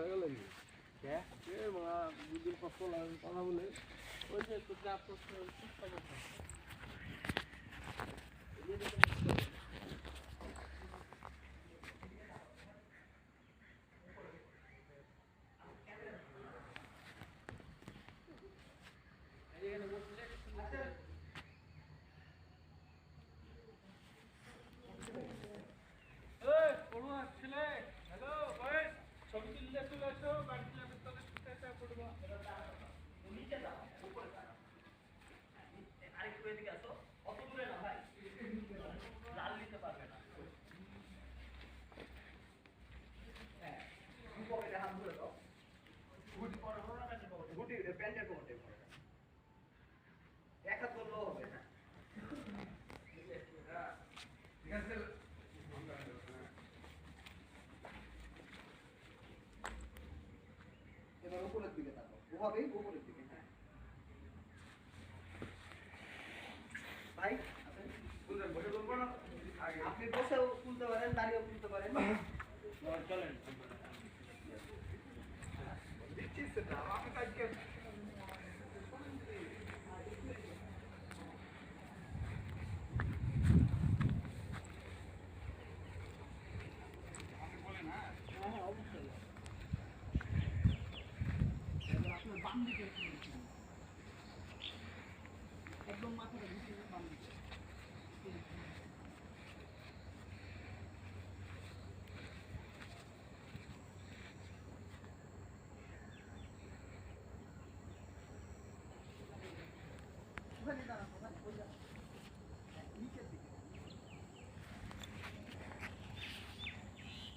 হয়ে গেল দুদিন পর কথা বলে ওই যে একটু চাপ করতে উপরের দিকে তাকাও ওভাবেই উপরের দিকে হ্যাঁ ভাই আপনি বসেও তুলতে পারেন দাঁড়িয়েও তুলতে পারেন চলেন আমি কাজকে একদম মাথাটা ঢুকিয়ে বাম দিকে ওখানে দাঁড়ান